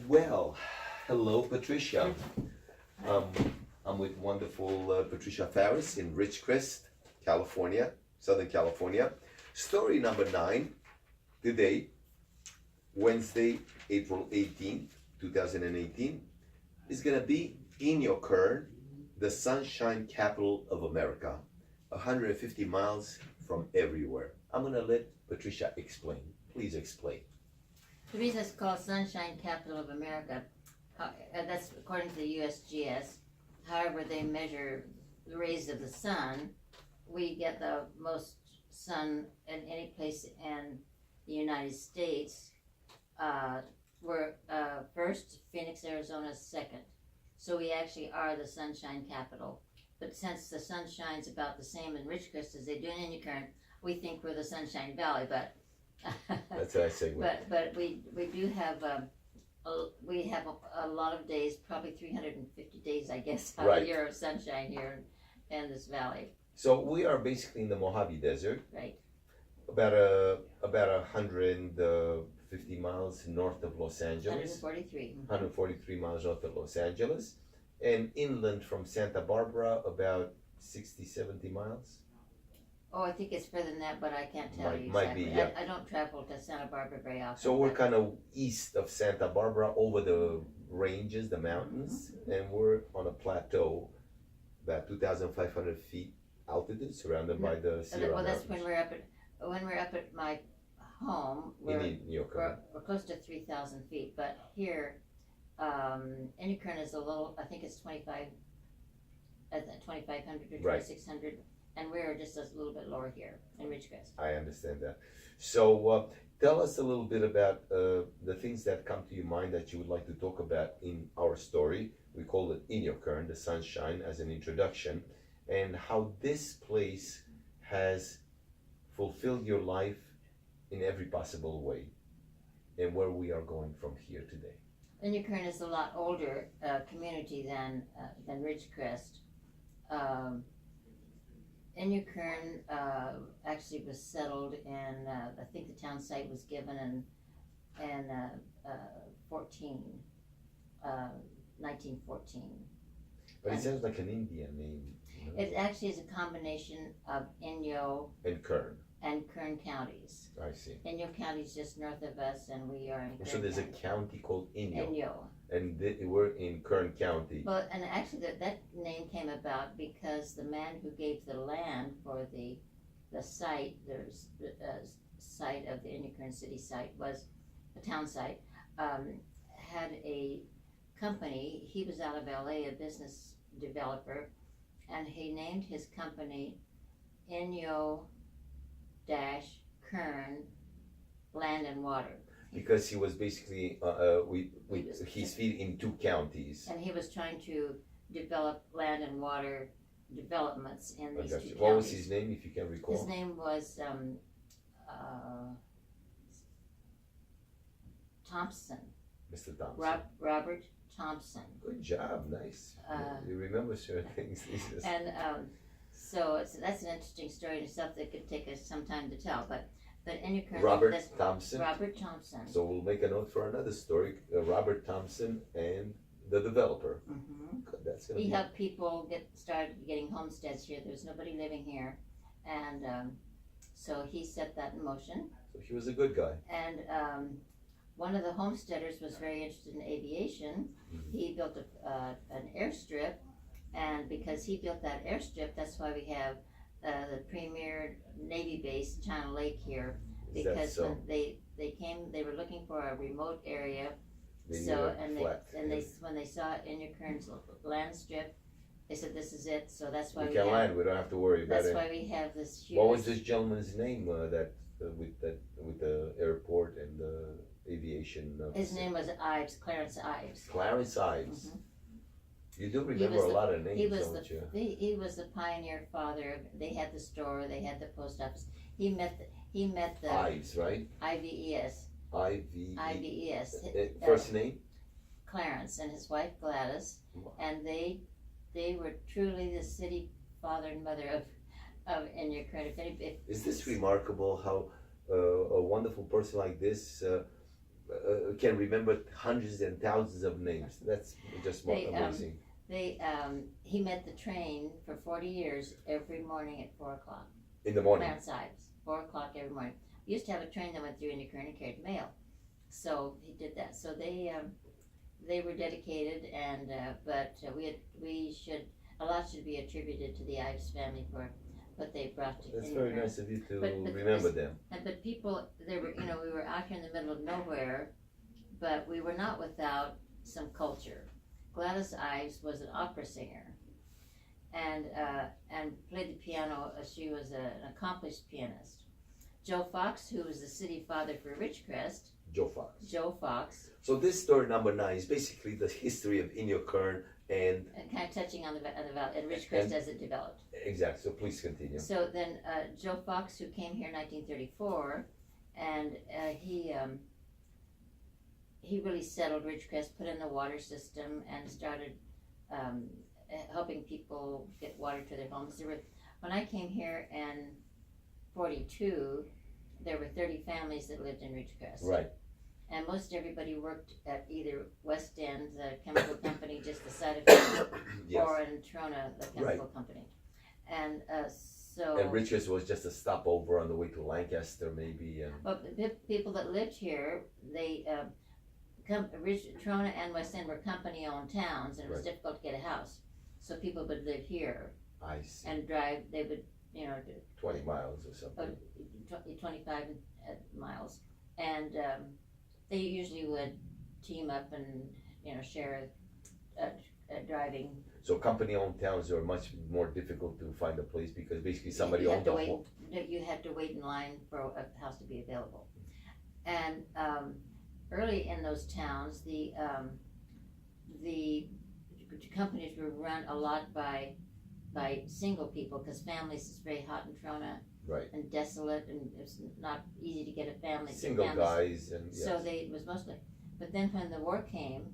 Well, hello, Patricia. Um, I'm with wonderful Patricia Farris in Ridgecrest, California, Southern California. Story number 9, today, Wednesday, April 18th, 2018, is going to be Inyokern, the sunshine capital of America, 150 miles from everywhere. I'm going to let Patricia explain. Please explain. The reason it's called Sunshine Capital of America, that's according to the USGS. However, they measure the rays of the sun. We get the most sun in any place in the United States. We're first, Phoenix, Arizona is second. So we actually are the sunshine capital. But since the sun shines about the same in Ridgecrest as they do in Inyokern, we think we're the Sunshine Valley, but That's what I say. but we do have a lot of days, probably 350 days, I guess, out of a year of sunshine here in this valley. So we are basically in the Mojave Desert, right? About 150 miles north of Los Angeles. 143. 143 miles north of Los Angeles, and inland from Santa Barbara about 60, 70 miles. Oh, I think it's further than that, but I can't tell you Might exactly. be, yeah. I don't travel to Santa Barbara very often. So we're kind of east of Santa Barbara, over the ranges, the mountains, and we're on a plateau, about 2,500 feet altitude, surrounded by the Sierra Well, that's Mountains. when we're up at my home. We're close to 3,000 feet, but here, Inyokern is a little. I think it's 2,500 or 2,600. And we're just a little bit lower here in Ridgecrest. I understand that. So tell us a little bit about the things that come to your mind that you would like to talk about in our story. We call it Inyokern, the sunshine, as an introduction, and how this place has fulfilled your life in every possible way, and where we are going from here today. Inyokern is a lot older community than Ridgecrest. Inyokern actually was settled in, I think the town site was given in 1914. But it sounds like an Indian name. You know? It actually is a combination of Inyo and Kern. And Kern counties. I see. Inyo County is just north of us, and we are in Kern So there's County. a county called Inyo. Inyo. And we're in Kern County. Well, and actually that name came about because the man who gave the land for the site, the site of the Inyokern city site, was a town site, had a company. He was out of LA, a business developer, and he named his company Inyo-Kern Land and Water. Because he was basically his feet in 2 counties. And he was trying to develop land and water developments in these 2 counties. What was his name, if you can recall? His name was Thompson. Mr. Thompson. Robert Thompson. Good job, nice. You remember certain things. And so that's an interesting story in itself that could take us some time to tell. But Inyokern, Robert Thompson. Robert Thompson. So we'll make a note for another story. Robert Thompson and the developer. Mm-hmm. That's gonna he helped people started getting homesteads here. There was nobody living here, and so he set that in motion. So he was a good guy. And one of the homesteaders was very interested in aviation. Mm-hmm. He built an airstrip, and because he built that airstrip, that's why we have the premier Navy base, China Lake here, because when they came, they were looking for a remote area. When they saw Inyokern's land strip, they said this is it. So that's why we can land. We don't have to worry about it. That's why we have this huge. What was this gentleman's name with the airport and the aviation? His name was Ives, Clarence Ives. Clarence Ives. Mm-hmm. You do remember a lot of names, don't you? He was the pioneer father. They had the store. They had the post office. He met the Ives, right? IVES. IVES. First name? Clarence and his wife Gladys, and they were truly the city father and mother of Inyokern. Is this remarkable how a wonderful person like this can remember hundreds and thousands of names. That's just amazing. He met the train for 40 years every morning at 4 o'clock. In the morning? Outside, 4 o'clock every morning. We used to have a train that went through Inyokern and carried mail. So he did that. So they were dedicated, and but a lot should be attributed to the Ives family for what they brought to. That's very nice of you to remember them. But people, we were out here in the middle of nowhere, but we were not without some culture. Gladys Ives was an opera singer, and played the piano. She was an accomplished pianist. Joe Fox, who was the city father for Ridgecrest. Joe Fox. So this story number 9 is basically the history of Inyokern and kind of touching on the valley and Ridgecrest as it developed. Exactly. So please continue. So then Joe Fox, who came here in 1934, and he really settled Ridgecrest, put in the water system, and started helping people get water to their homes. When I came here in 42, there were 30 families that lived in Ridgecrest. Right. And most everybody worked at either West End, the chemical company just the side of town, Yes. or in Trona, the chemical company. And so. And Ridgecrest was just a stopover on the way to Lancaster, maybe. But the people that lived here, they Trona and West End were company-owned towns, and it was difficult to get a house. So people would live here. I see. And drive. They would, 20 miles or something. 25 miles, and they usually would team up and share driving. So company-owned towns are much more difficult to find a place because basically somebody owned the whole. You had to wait in line for a house to be available, and early in those towns, the companies were run a lot by single people, because families is very hot in Trona. Right. And desolate, and it's not easy to get a family. Single guys and yes. So it was mostly. But then when the war came,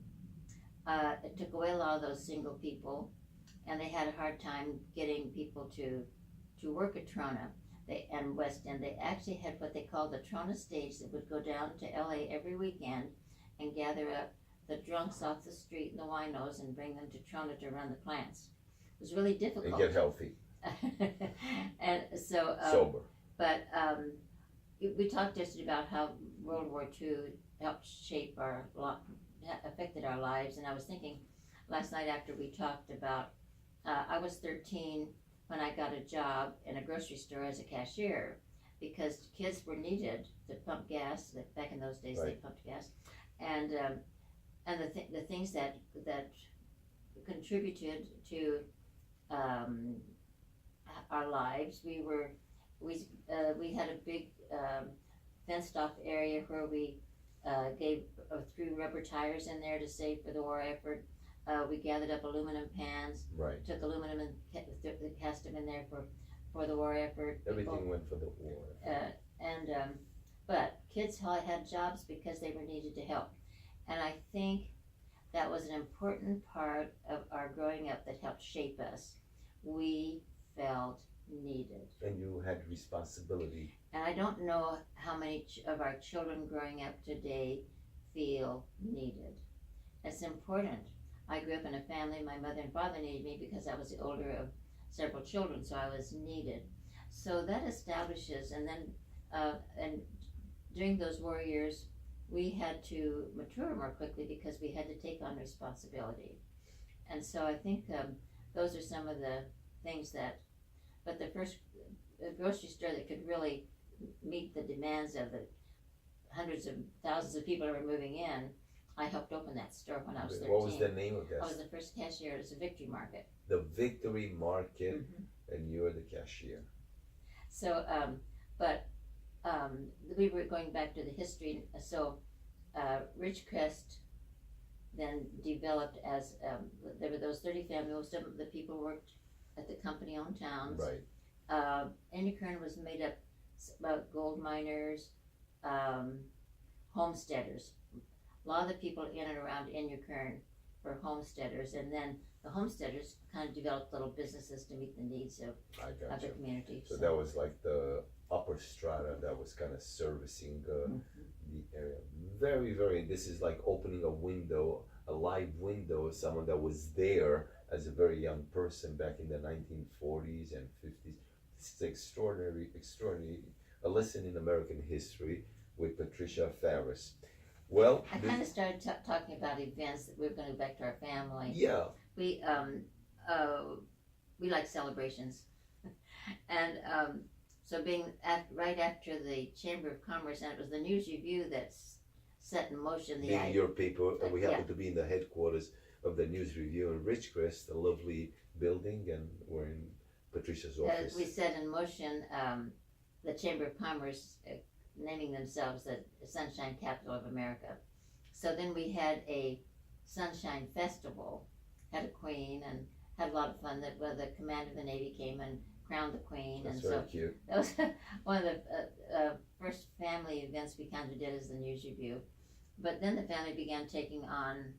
it took away a lot of those single people, and they had a hard time getting people to work at Trona. And West End. They actually had what they called the Trona stage that would go down to LA every weekend and gather up the drunks off the street and the winos and bring them to Trona to run the plants. It was really difficult. And get healthy. And so sober. But we talked yesterday about how World War II helped shape affected our lives, and I was thinking last night after we talked about I was 13 when I got a job in a grocery store as a cashier, because kids were needed to pump gas. Back in those days, They pumped gas, and the things that contributed to our lives. We had a big fenced off area where we threw rubber tires in there to save for the war effort. We gathered up aluminum pans. Right. Took aluminum and cast them in there for the war effort. Everything went for the war. But kids had jobs because they were needed to help, and I think that was an important part of our growing up that helped shape us. We felt needed. And you had responsibility. And I don't know how many of our children growing up today feel needed. It's important. I grew up in a family, my mother and father needed me because I was the older of several children, so I was needed. So that establishes, and then and during those war years, we had to mature more quickly because we had to take on responsibility. And so I think those are some of the things but the first grocery store that could really meet the demands of the hundreds of thousands of people who were moving in, I helped open that store when I was 13. What was the name of that? I was the first cashier. It was a Victory Market. The Victory Market, and you were the cashier. So, we were going back to the history. So, Ridgecrest then developed as there were those 30 families. Most of the people worked at the company-owned towns. Right. Inyokern was made up of gold miners, homesteaders. A lot of the people in and around Inyokern were homesteaders, and then the homesteaders kind of developed little businesses to meet the needs of the community. So that was like the upper strata that was kind of servicing the area. very, very, this is like opening a window, a live window of someone that was there as a very young person back in the 1940s and 50s. This is extraordinary, extraordinary, a lesson in American history with Patricia Farris. Well, I kind of started talking about events that we're going to go back to our family. yeah, We like celebrations, and so being right after the Chamber of Commerce, and it was the News Review that's set in motion the being your paper, we yeah. happen to be in the headquarters of the News Review in Ridgecrest, a lovely building, and we're in Patricia's office. we set in motion the Chamber of Commerce naming themselves the Sunshine Capital of America. So then we had a Sunshine Festival, had a queen, and had a lot of fun. That the commander of the Navy came and crowned the queen. That's and very so cute. that was one of the first family events we kind of did as the News Review. But then the family began taking on,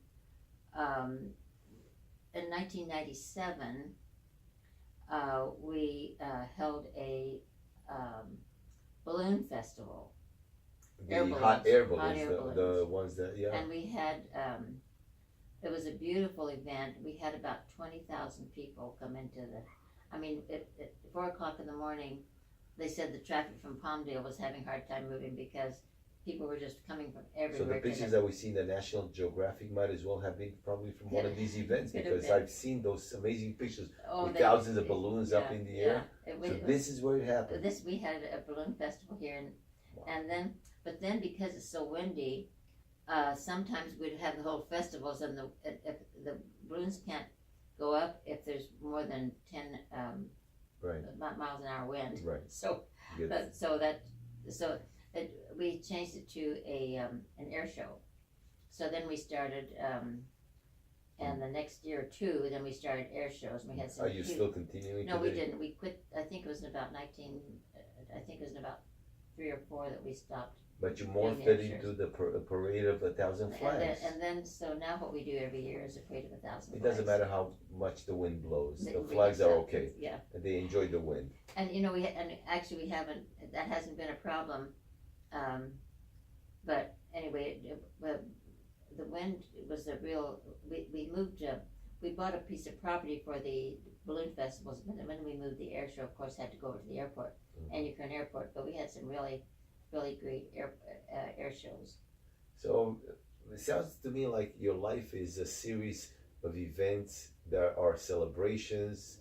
in 1997, we held a balloon festival. The hot air balloons, Hot air the balloons. ones that, yeah. And we had, it was a beautiful event. We had about 20,000 people come into at 4 o'clock in the morning, they said the traffic from Palmdale was having a hard time moving because people were just coming from everywhere. So the pictures that we see in the National Geographic might as well have been probably from one of these events, because I've seen those amazing pictures with thousands of balloons up in the air. So this is where it happened. We had a balloon festival here, and but then because it's so windy, sometimes we'd have the whole festivals, and if the balloons can't go up if there's more than 10 miles an hour wind. Right. So we changed it to an air show. So then we started, and the next year or two, then we started air shows. And we had some. Are you still continuing? No, we didn't. We quit. I think it was in about 3 or 4 that we stopped. But you morphed it into the parade of 1,000 flags. And then, so now what we do every year is a parade of 1,000 flags. It doesn't matter how much the wind blows. The flags are okay. Yeah. And they enjoy the wind. And actually we haven't. That hasn't been a problem. But anyway, the wind was a real. We moved. We bought a piece of property for the balloon festivals, but when we moved the air show, of course, had to go over to the airport, Inyokern Airport. But we had some really great air shows. So it sounds to me like your life is a series of events. There are celebrations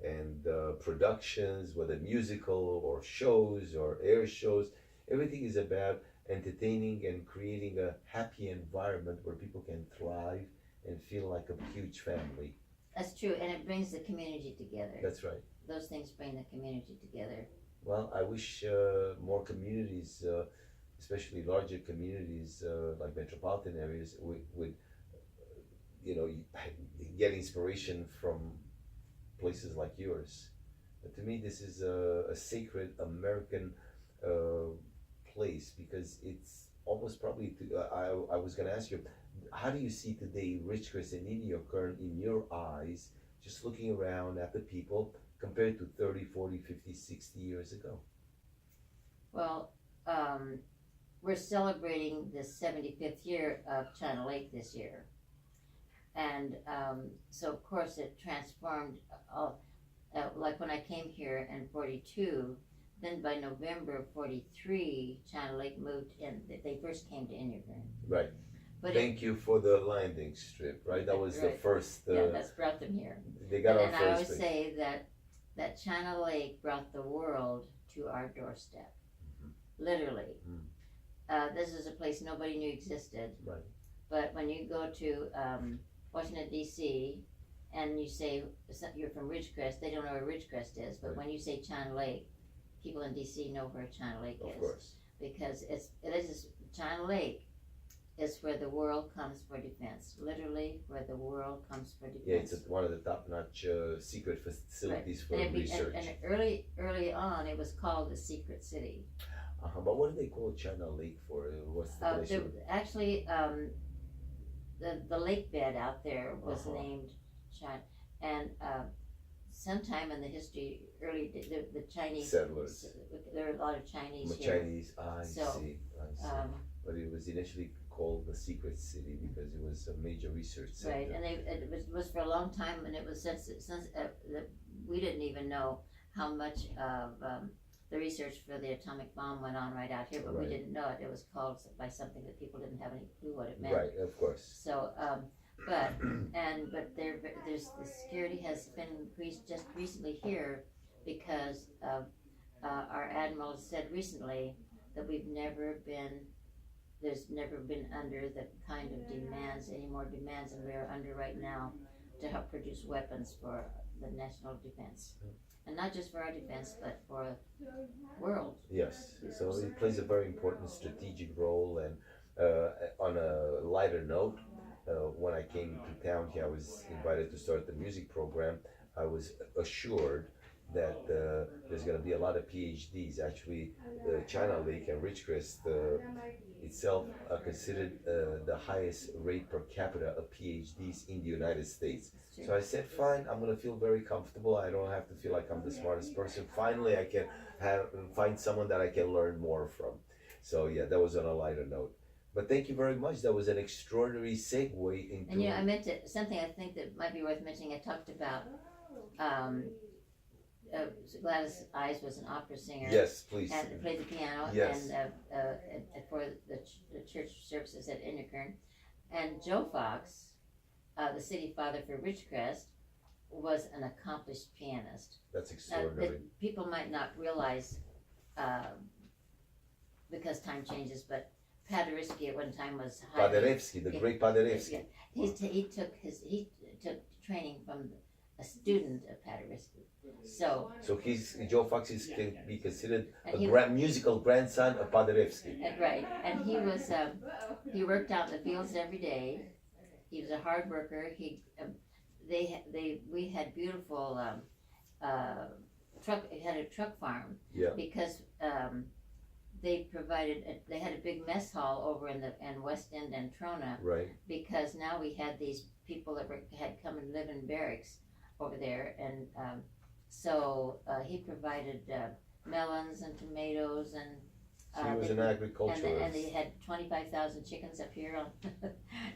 and productions, whether musical or shows or air shows. Everything is about entertaining and creating a happy environment where people can thrive and feel like a huge family. That's true, and it brings the community together. That's right. Those things bring the community together. Well, I wish more communities, especially larger communities like metropolitan areas, would get inspiration from places like yours. But to me, this is a sacred American place, because it's almost probably. I was going to ask you, how do you see today Ridgecrest and Inyokern in your eyes, just looking around at the people, compared to 30, 40, 50, 60 years ago? Well, we're celebrating the 75th year of China Lake this year. And so, of course, it transformed. Like when I came here in 42, then by November of 43, China Lake moved in. They first came to Inyokern. Right. But Thank you for the landing strip, right? That was the first. Yeah, that's brought them here. They got our and first. I always say that China Lake brought the world to our doorstep. Literally. This is a place nobody knew existed. Right. But when you go to Washington, D.C., and you say you're from Ridgecrest, they don't know where Ridgecrest is. But when you say China Lake, people in D.C. know where China Lake is. Of course. Because it is China Lake is where the world comes for defense. Literally, where the world comes for defense. Yeah, it's one of the top-notch secret facilities for research. And early on, it was called the Secret City. But what do they call China Lake for? What's the connection? Actually, the lake bed out there was named China, and sometime in the history, the Chinese settlers. There were a lot of Chinese here. Chinese, I see. but it was initially called the Secret City because it was a major research center. Right, and it was for a long time, and it was since we didn't even know how much of the research for the atomic bomb went on right out here, but we Right. didn't know it. It was called by something that people didn't have any clue what it meant. Right, of course. So, but there's the security has been increased just recently here because of our admiral said recently that there's never been under the kind of demands, any more demands than we are under right now to help produce weapons for the national defense. And not just for our defense, but for the world. Yes, so it plays a very important strategic role. And on a lighter note, when I came to town here, I was invited to start the music program. I was assured that there's going to be a lot of PhDs. Actually, China Lake and Ridgecrest itself are considered the highest rate per capita of PhDs in the United States. So I said, fine, I'm going to feel very comfortable. I don't have to feel like I'm the smartest person. Finally, I can find someone that I can learn more from. So yeah, that was on a lighter note. But thank you very much. That was an extraordinary segue into... And I meant to, something I think that might be worth mentioning. I talked about Gladys Eyes was an opera singer. Yes, please. And played the piano. Yes. And for the church services at Inyokern. And Joe Fox, the city father for Ridgecrest, was an accomplished pianist. That's extraordinary. People might not realize because time changes, but Paderewski at one time was Paderewski, the great Paderewski. He took training from a student of Paderewski. So Joe Fox can be considered a musical grandson of Paderewski. Right, and he worked out in the fields every day. He was a hard worker. We had beautiful had a truck farm. Yeah. Because they had a big mess hall over in West End and Trona. Right. Because now we had these people that had come and live in barracks over there, and so he provided melons and tomatoes and. He was an agriculturalist. And they had 25,000 chickens up here,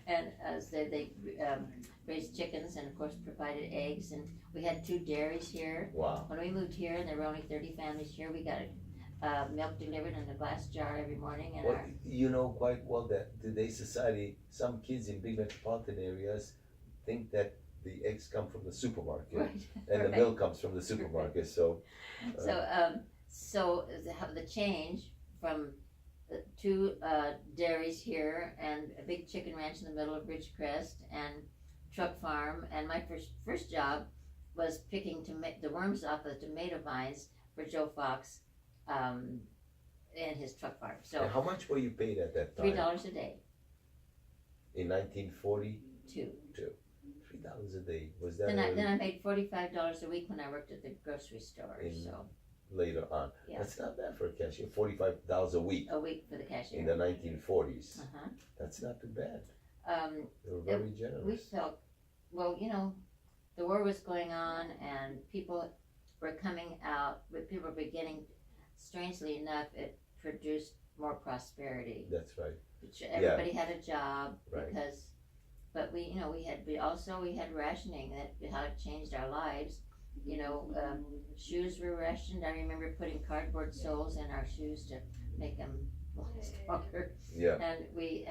and they raised chickens and of course provided eggs. And we had 2 dairies here. Wow. When we moved here, and there were only 30 families here, we got milk delivered in a glass jar every morning. And you know quite well that today's society, some kids in big metropolitan areas think that the eggs come from the supermarket, right. and the milk comes from the supermarket. So the change from the 2 dairies here and a big chicken ranch in the middle of Ridgecrest and truck farm, and my first job was picking the worms off the tomato vines for Joe Fox and his truck farm. So and how much were you paid at that time? $3 a day. In 1940? $2. $3 a day. Was that? Then I made $45 a week when I worked at the grocery store. Later on. Yeah. That's not bad for a cashier. $45 a week. A week for the cashier. In the 1940s. That's not too bad. They were very generous. We felt, the war was going on and people were coming out, but people were beginning, strangely enough, it produced more prosperity. That's right. Everybody had a job right. But we had rationing how it changed our lives. Shoes were rationed. I remember putting cardboard soles in our shoes to make them last longer. Yeah. And we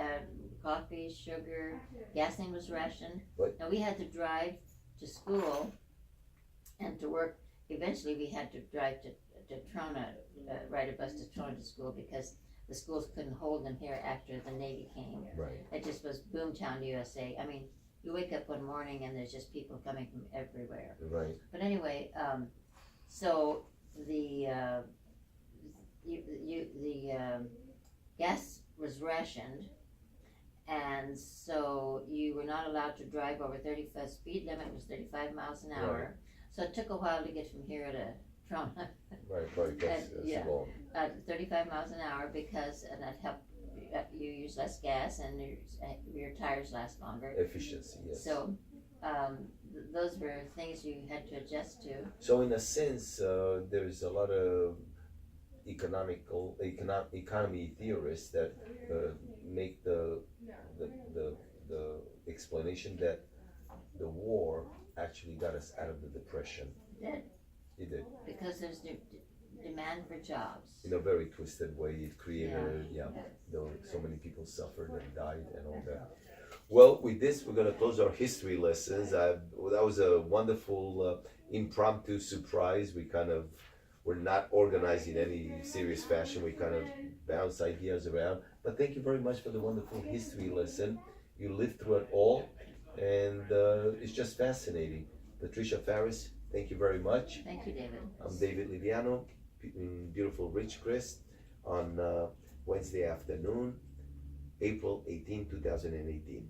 coffee, sugar, gasoline was rationed. What? Now we had to drive to school and to work. Eventually, we had to drive to Trona, ride a bus to Trona to school because the schools couldn't hold them here after the Navy came. Right. It just was boomtown USA. I mean, you wake up one morning and there's just people coming from everywhere. Right. But anyway, so the gas was rationed, and so you were not allowed to drive over 35. Speed limit was 35 miles an hour. Right. So it took a while to get from here to Trona. Right. That's 35 miles an hour and that helped. You use less gas and your tires last longer. Efficiency, yes. So those were things you had to adjust to. So in a sense, there's a lot of economy theorists that make the explanation that the war actually got us out of the depression. It did, It did. because there's demand for jobs. In a very twisted way, it created, so many people suffered and died and all that. Well, with this, we're going to close our history lessons. That was a wonderful impromptu surprise. We're not organized in any serious fashion. We kind of bounce ideas around. But thank you very much for the wonderful history lesson. You lived through it all, and it's just fascinating. Patricia Farris, thank you very much. Thank you, David. I'm David Livianu in beautiful Ridgecrest on Wednesday afternoon, April 18, 2018.